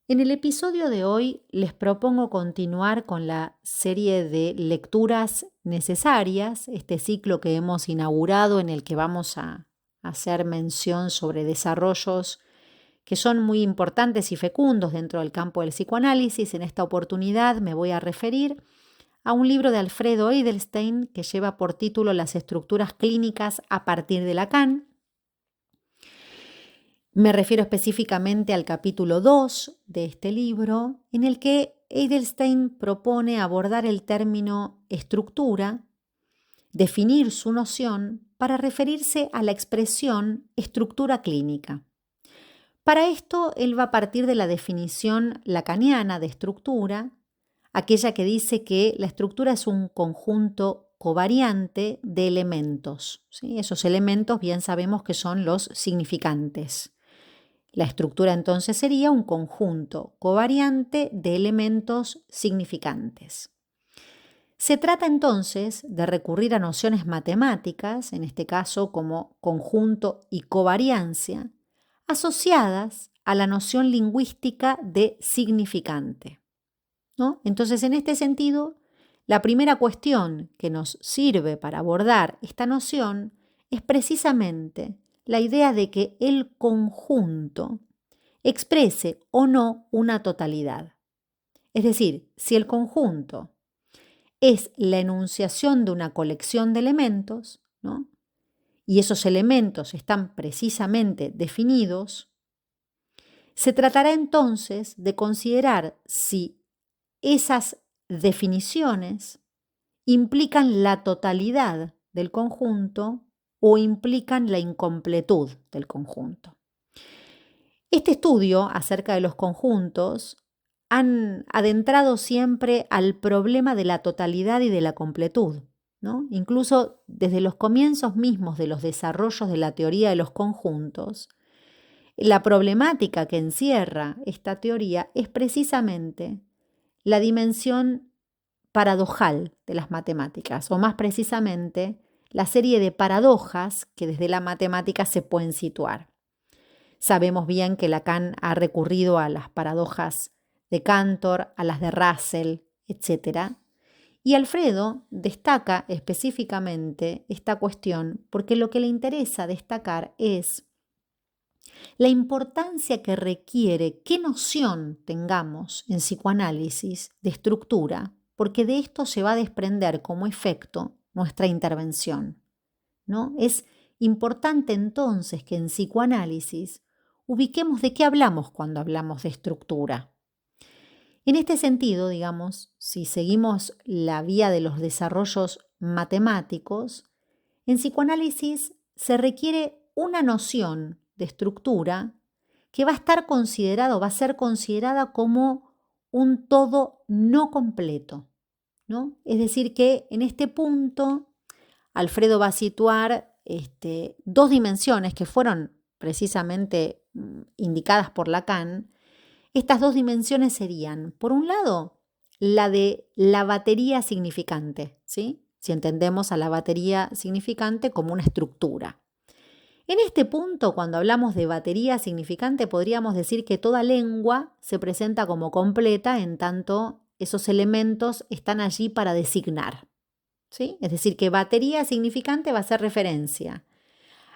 En el episodio de hoy les propongo continuar con la serie de lecturas necesarias, este ciclo que hemos inaugurado en el que vamos a hacer mención sobre desarrollos que son muy importantes y fecundos dentro del campo del psicoanálisis. En esta oportunidad me voy a referir a un libro de Alfredo Edelstein que lleva por título Las estructuras clínicas a partir de Lacan. Me refiero específicamente al capítulo 2 de este libro, en el que Edelstein propone abordar el término estructura, definir su noción para referirse a la expresión estructura clínica. Para esto, él va a partir de la definición lacaniana de estructura, aquella que dice que la estructura es un conjunto covariante de elementos, ¿sí? Esos elementos bien sabemos que son los significantes. La estructura entonces sería un conjunto covariante de elementos significantes. Se trata entonces de recurrir a nociones matemáticas, en este caso como conjunto y covariancia, asociadas a la noción lingüística de significante, ¿no? Entonces, en este sentido, la primera cuestión que nos sirve para abordar esta noción es precisamente la idea de que el conjunto exprese o no una totalidad. Es decir, si el conjunto es la enunciación de una colección de elementos, ¿no? Y esos elementos están precisamente definidos, se tratará entonces de considerar si esas definiciones implican la totalidad del conjunto o implican la incompletud del conjunto. Este estudio acerca de los conjuntos han adentrado siempre al problema de la totalidad y de la completud, ¿no? Incluso desde los comienzos mismos de los desarrollos de la teoría de los conjuntos, la problemática que encierra esta teoría es precisamente la dimensión paradojal de las matemáticas, o más precisamente la serie de paradojas que desde la matemática se pueden situar. Sabemos bien que Lacan ha recurrido a las paradojas de Cantor, a las de Russell, etc. Y Alfredo destaca específicamente esta cuestión porque lo que le interesa destacar es la importancia que requiere qué noción tengamos en psicoanálisis de estructura, porque de esto se va a desprender como efecto nuestra intervención, ¿no? Es importante entonces que en psicoanálisis ubiquemos de qué hablamos cuando hablamos de estructura. En este sentido, digamos, si seguimos la vía de los desarrollos matemáticos, en psicoanálisis se requiere una noción de estructura que va a estar considerado, va a ser considerada como un todo no completo, ¿no? Es decir, que en este punto Alfredo va a situar dos dimensiones que fueron precisamente indicadas por Lacan. Estas dos dimensiones serían, por un lado, la de la batería significante, ¿sí? Si entendemos a la batería significante como una estructura. En este punto, cuando hablamos de batería significante, podríamos decir que toda lengua se presenta como completa en tanto esos elementos están allí para designar, ¿sí? Es decir, que batería significante va a hacer referencia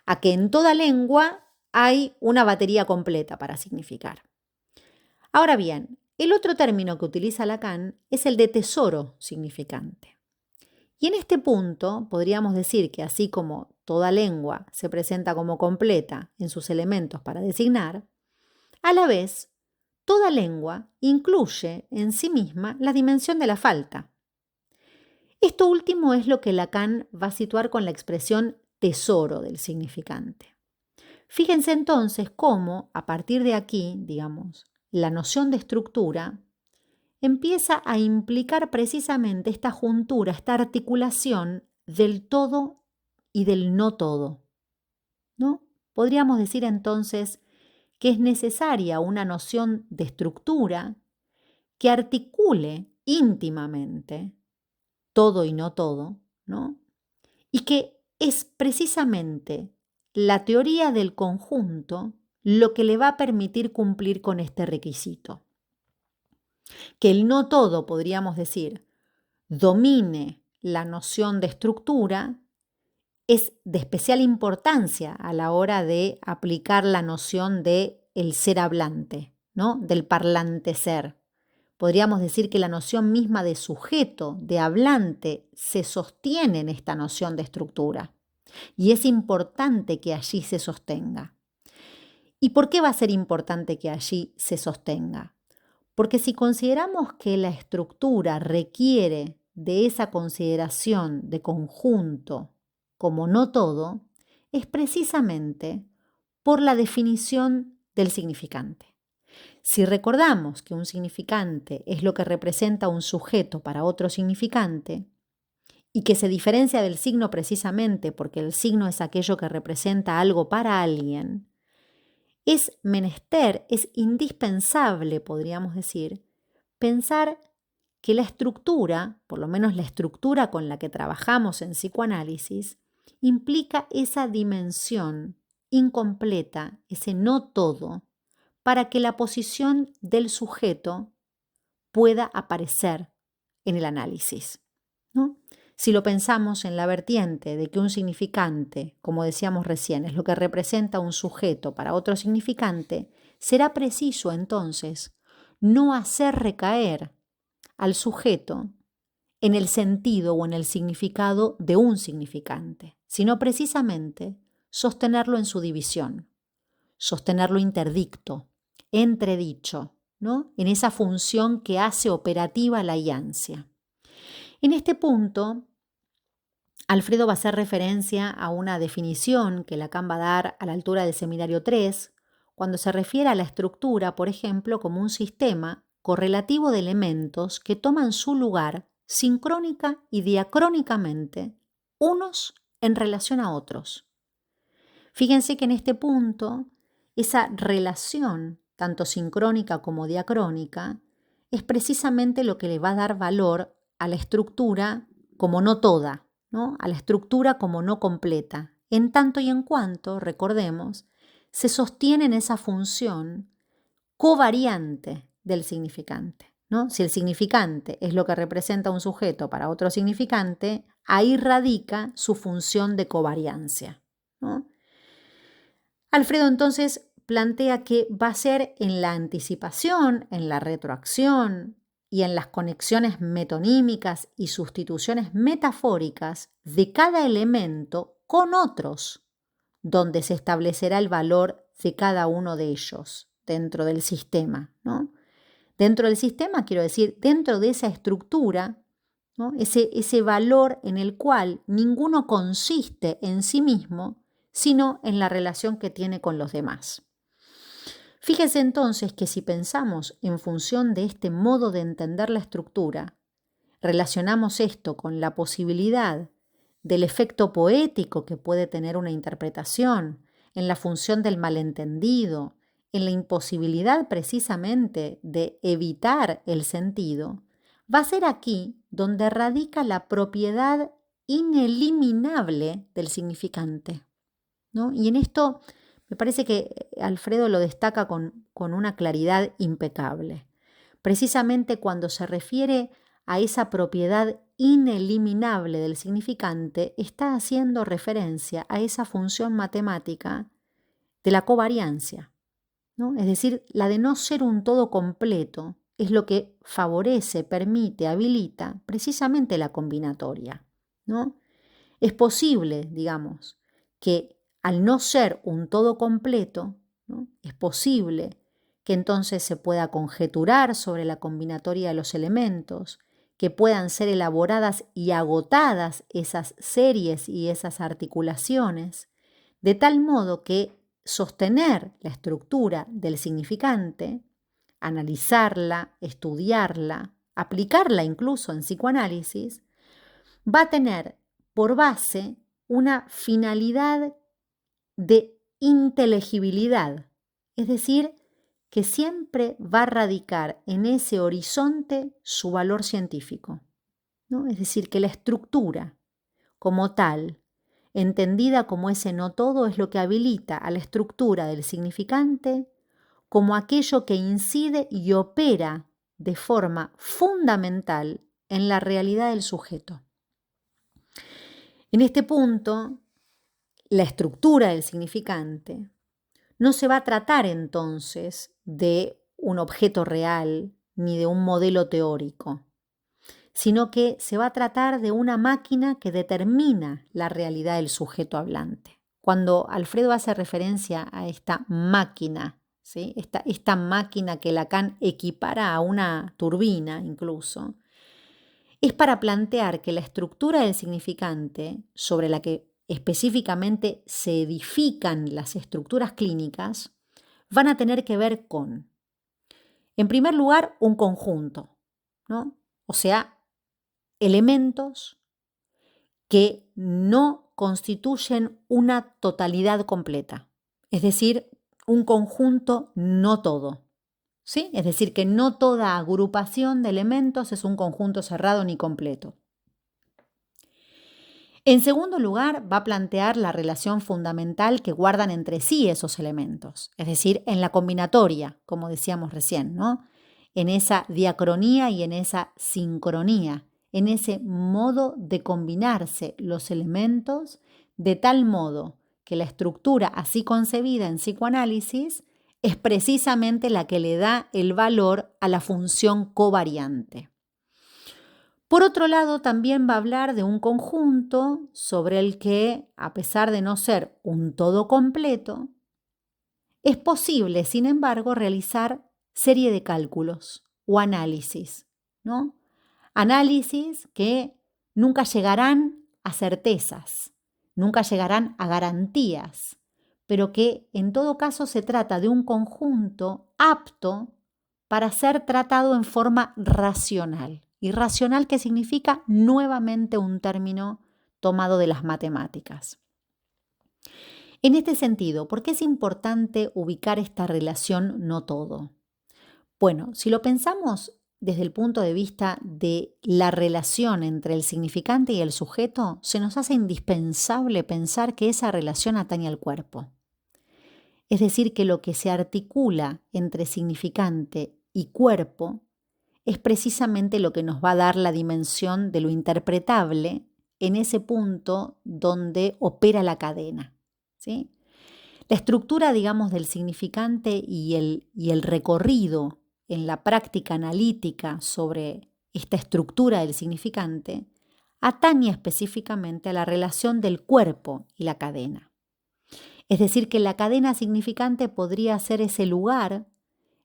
a que en toda lengua hay una batería completa para significar. Ahora bien, el otro término que utiliza Lacan es el de tesoro significante. Y en este punto podríamos decir que así como toda lengua se presenta como completa en sus elementos para designar, a la vez, toda lengua incluye en sí misma la dimensión de la falta. Esto último es lo que Lacan va a situar con la expresión tesoro del significante. Fíjense entonces cómo, a partir de aquí, digamos, la noción de estructura empieza a implicar precisamente esta juntura, esta articulación del todo y del no todo, ¿no? Podríamos decir entonces que es necesaria una noción de estructura que articule íntimamente todo y no todo, ¿no? Y que es precisamente la teoría del conjunto lo que le va a permitir cumplir con este requisito. Que el no todo, podríamos decir, domine la noción de estructura es de especial importancia a la hora de aplicar la noción de el ser hablante, ¿no? Del parlante ser. Podríamos decir que la noción misma de sujeto, de hablante, se sostiene en esta noción de estructura. Y es importante que allí se sostenga. ¿Y por qué va a ser importante que allí se sostenga? Porque si consideramos que la estructura requiere de esa consideración de conjunto como no todo, es precisamente por la definición del significante. Si recordamos que un significante es lo que representa un sujeto para otro significante, y que se diferencia del signo precisamente porque el signo es aquello que representa algo para alguien, es menester, es indispensable, podríamos decir, pensar que la estructura, por lo menos la estructura con la que trabajamos en psicoanálisis, implica esa dimensión incompleta, ese no todo, para que la posición del sujeto pueda aparecer en el análisis, ¿no? Si lo pensamos en la vertiente de que un significante, como decíamos recién, es lo que representa un sujeto para otro significante, será preciso entonces no hacer recaer al sujeto en el sentido o en el significado de un significante, sino precisamente sostenerlo en su división, sostenerlo interdicto, entredicho, ¿no? En esa función que hace operativa la iancia. En este punto, Alfredo va a hacer referencia a una definición que Lacan va a dar a la altura del seminario 3, cuando se refiere a la estructura, por ejemplo, como un sistema correlativo de elementos que toman su lugar sincrónica y diacrónicamente, unos en relación a otros. Fíjense que en este punto, esa relación, tanto sincrónica como diacrónica, es precisamente lo que le va a dar valor a la estructura como no toda, ¿no? A la estructura como no completa, en tanto y en cuanto, recordemos, se sostiene en esa función covariante del significante, ¿no? Si el significante es lo que representa un sujeto para otro significante, ahí radica su función de covariancia, ¿no? Alfredo entonces plantea que va a ser en la anticipación, en la retroacción y en las conexiones metonímicas y sustituciones metafóricas de cada elemento con otros, donde se establecerá el valor de cada uno de ellos dentro del sistema, ¿no? Dentro del sistema, quiero decir, dentro de esa estructura, ¿no? Ese valor en el cual ninguno consiste en sí mismo, sino en la relación que tiene con los demás. Fíjese entonces que si pensamos en función de este modo de entender la estructura, relacionamos esto con la posibilidad del efecto poético que puede tener una interpretación, en la función del malentendido, en la imposibilidad precisamente de evitar el sentido, va a ser aquí donde radica la propiedad ineliminable del significante, ¿no? Y en esto me parece que Alfredo lo destaca con una claridad impecable. Precisamente cuando se refiere a esa propiedad ineliminable del significante, está haciendo referencia a esa función matemática de la covariancia, ¿no? Es decir, la de no ser un todo completo es lo que favorece, permite, habilita precisamente la combinatoria, ¿no? Es posible, digamos, que al no ser un todo completo, ¿no? Es posible que entonces se pueda conjeturar sobre la combinatoria de los elementos, que puedan ser elaboradas y agotadas esas series y esas articulaciones, de tal modo que sostener la estructura del significante, analizarla, estudiarla, aplicarla incluso en psicoanálisis, va a tener por base una finalidad de inteligibilidad, es decir, que siempre va a radicar en ese horizonte su valor científico, ¿no? Es decir, que la estructura como tal, entendida como ese no todo, es lo que habilita a la estructura del significante como aquello que incide y opera de forma fundamental en la realidad del sujeto. En este punto, la estructura del significante no se va a tratar entonces de un objeto real ni de un modelo teórico, sino que se va a tratar de una máquina que determina la realidad del sujeto hablante. Cuando Alfredo hace referencia a esta máquina, ¿sí? esta máquina que Lacan equipara a una turbina incluso, es para plantear que la estructura del significante, sobre la que específicamente se edifican las estructuras clínicas, van a tener que ver con, en primer lugar, un conjunto, ¿no? O sea, elementos que no constituyen una totalidad completa, es decir, un conjunto no todo, ¿sí? Es decir, que no toda agrupación de elementos es un conjunto cerrado ni completo. En segundo lugar, va a plantear la relación fundamental que guardan entre sí esos elementos, es decir, en la combinatoria, como decíamos recién, ¿no? En esa diacronía y en esa sincronía, en ese modo de combinarse los elementos de tal modo que la estructura así concebida en psicoanálisis es precisamente la que le da el valor a la función covariante. Por otro lado, también va a hablar de un conjunto sobre el que, a pesar de no ser un todo completo, es posible, sin embargo, realizar serie de cálculos o análisis, ¿no? Análisis que nunca llegarán a certezas, nunca llegarán a garantías, pero que en todo caso se trata de un conjunto apto para ser tratado en forma racional. Y racional, que significa nuevamente un término tomado de las matemáticas. En este sentido, ¿por qué es importante ubicar esta relación no todo? Bueno, si lo pensamos desde el punto de vista de la relación entre el significante y el sujeto, se nos hace indispensable pensar que esa relación atañe al cuerpo. Es decir, que lo que se articula entre significante y cuerpo es precisamente lo que nos va a dar la dimensión de lo interpretable en ese punto donde opera la cadena, ¿sí? La estructura, digamos, del significante y el recorrido en la práctica analítica sobre esta estructura del significante atañe específicamente a la relación del cuerpo y la cadena. Es decir, que la cadena significante podría ser ese lugar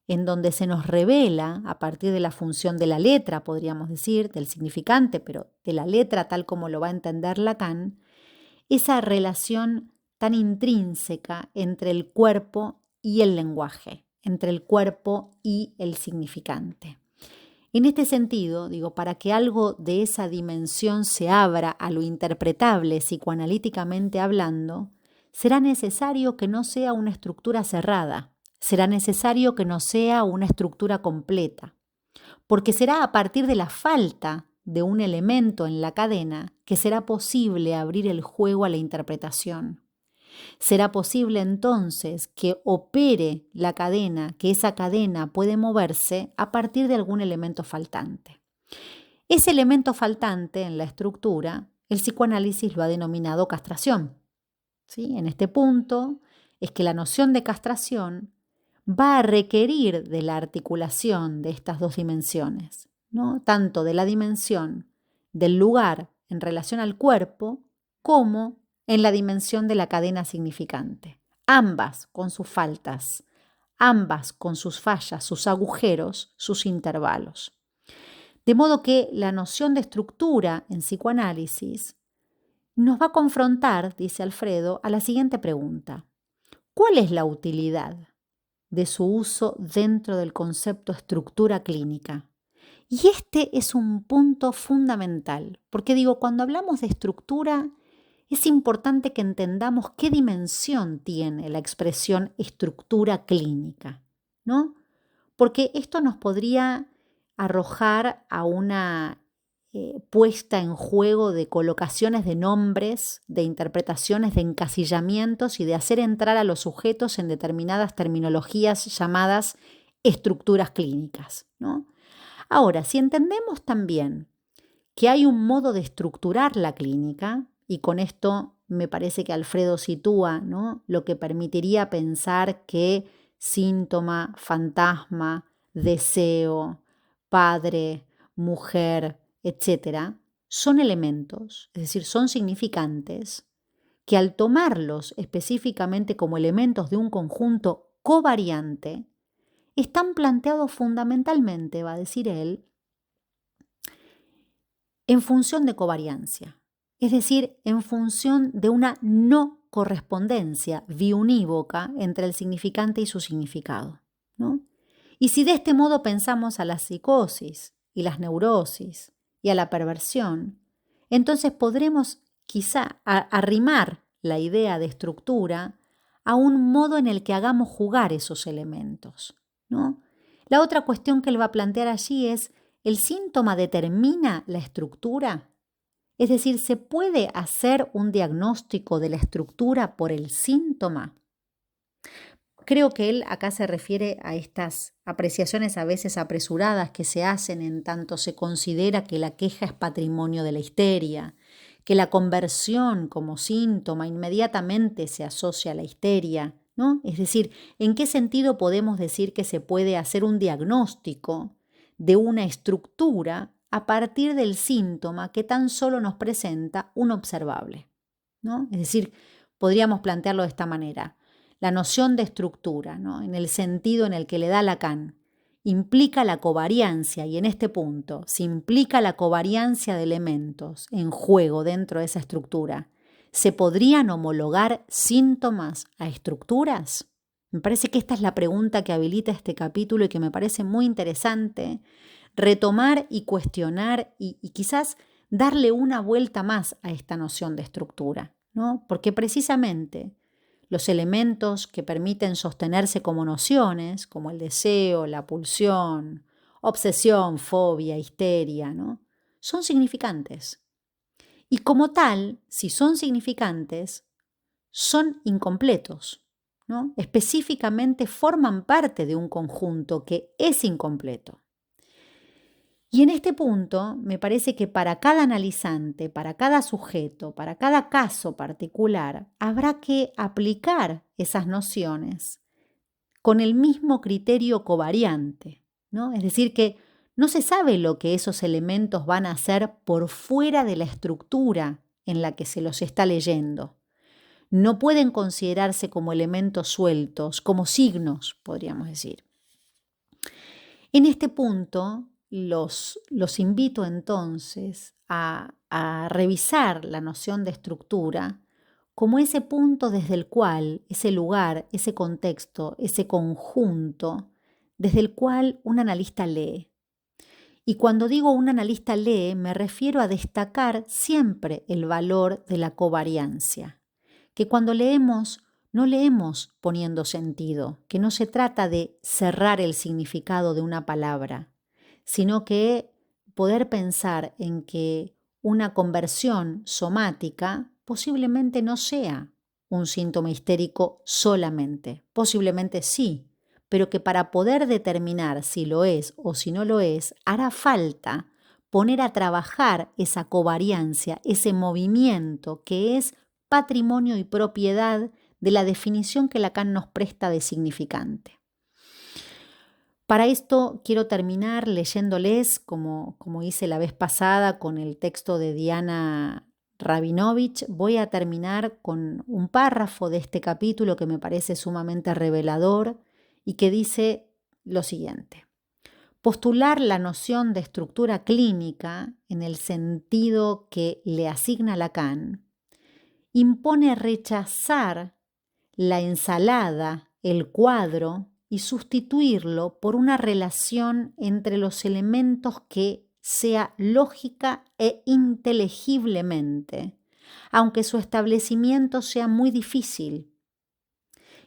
en donde se nos revela, a partir de la función de la letra, podríamos decir, del significante, pero de la letra tal como lo va a entender Lacan, esa relación tan intrínseca entre el cuerpo y el lenguaje, entre el cuerpo y el significante. En este sentido, digo, para que algo de esa dimensión se abra a lo interpretable psicoanalíticamente hablando, será necesario que no sea una estructura cerrada, será necesario que no sea una estructura completa, porque será a partir de la falta de un elemento en la cadena que será posible abrir el juego a la interpretación. Será posible entonces que opere la cadena, que esa cadena puede moverse a partir de algún elemento faltante. Ese elemento faltante en la estructura, el psicoanálisis lo ha denominado castración. ¿Sí? En este punto es que la noción de castración va a requerir de la articulación de estas dos dimensiones, ¿no? Tanto de la dimensión del lugar en relación al cuerpo como en la dimensión de la cadena significante, ambas con sus faltas, ambas con sus fallas, sus agujeros, sus intervalos. De modo que la noción de estructura en psicoanálisis nos va a confrontar, dice Alfredo, a la siguiente pregunta: ¿cuál es la utilidad de su uso dentro del concepto estructura clínica? Y este es un punto fundamental, porque digo, cuando hablamos de estructura, es importante que entendamos qué dimensión tiene la expresión estructura clínica, ¿no? Porque esto nos podría arrojar a una puesta en juego de colocaciones de nombres, de interpretaciones, de encasillamientos y de hacer entrar a los sujetos en determinadas terminologías llamadas estructuras clínicas, ¿no? Ahora, si entendemos también que hay un modo de estructurar la clínica, y con esto me parece que Alfredo sitúa, ¿no?, lo que permitiría pensar que síntoma, fantasma, deseo, padre, mujer, etcétera, son elementos, es decir, son significantes, que al tomarlos específicamente como elementos de un conjunto covariante, están planteados fundamentalmente, va a decir él, en función de covariancia, es decir, en función de una no correspondencia biunívoca entre el significante y su significado, ¿no? Y si de este modo pensamos a la psicosis y las neurosis y a la perversión, entonces podremos quizá arrimar la idea de estructura a un modo en el que hagamos jugar esos elementos, ¿no? La otra cuestión que él va a plantear allí es: ¿el síntoma determina la estructura? Es decir, ¿se puede hacer un diagnóstico de la estructura por el síntoma? Creo que él acá se refiere a estas apreciaciones a veces apresuradas que se hacen en tanto se considera que la queja es patrimonio de la histeria, que la conversión como síntoma inmediatamente se asocia a la histeria, ¿no? Es decir, ¿en qué sentido podemos decir que se puede hacer un diagnóstico de una estructura a partir del síntoma que tan solo nos presenta un observable, ¿no? Es decir, podríamos plantearlo de esta manera. La noción de estructura, ¿no?, en el sentido en el que le da Lacan, implica la covariancia, y en este punto, si implica la covariancia de elementos en juego dentro de esa estructura, ¿se podrían homologar síntomas a estructuras? Me parece que esta es la pregunta que habilita este capítulo y que me parece muy interesante retomar y cuestionar y quizás darle una vuelta más a esta noción de estructura, ¿no? Porque precisamente los elementos que permiten sostenerse como nociones, como el deseo, la pulsión, obsesión, fobia, histeria, ¿no?, son significantes. Y como tal, si son significantes, son incompletos, ¿no? Específicamente forman parte de un conjunto que es incompleto. Y en este punto me parece que para cada analizante, para cada sujeto, para cada caso particular, habrá que aplicar esas nociones con el mismo criterio covariante, ¿no? Es decir, que no se sabe lo que esos elementos van a hacer por fuera de la estructura en la que se los está leyendo. No pueden considerarse como elementos sueltos, como signos, podríamos decir. En este punto, los invito entonces a revisar la noción de estructura como ese punto desde el cual, ese lugar, ese contexto, ese conjunto, desde el cual un analista lee. Y cuando digo un analista lee, me refiero a destacar siempre el valor de la covariancia, que cuando leemos no leemos poniendo sentido, que no se trata de cerrar el significado de una palabra, sino que poder pensar en que una conversión somática posiblemente no sea un síntoma histérico solamente, posiblemente sí, pero que para poder determinar si lo es o si no lo es, hará falta poner a trabajar esa covariancia, ese movimiento que es patrimonio y propiedad de la definición que Lacan nos presta de significante. Para esto quiero terminar leyéndoles, como hice la vez pasada con el texto de Diana Rabinovich, voy a terminar con un párrafo de este capítulo que me parece sumamente revelador y que dice lo siguiente: postular la noción de estructura clínica en el sentido que le asigna Lacan impone rechazar la ensalada, el cuadro, y sustituirlo por una relación entre los elementos que sea lógica e inteligiblemente, aunque su establecimiento sea muy difícil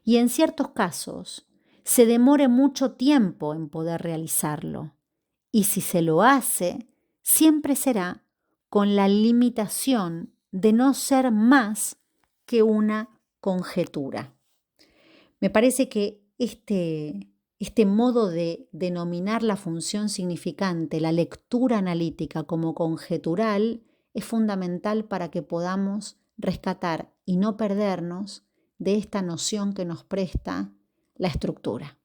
y en ciertos casos se demore mucho tiempo en poder realizarlo. Y si se lo hace, siempre será con la limitación de no ser más que una conjetura. Me parece que este Este modo de denominar la función significante, la lectura analítica como conjetural, es fundamental para que podamos rescatar y no perdernos de esta noción que nos presta la estructura.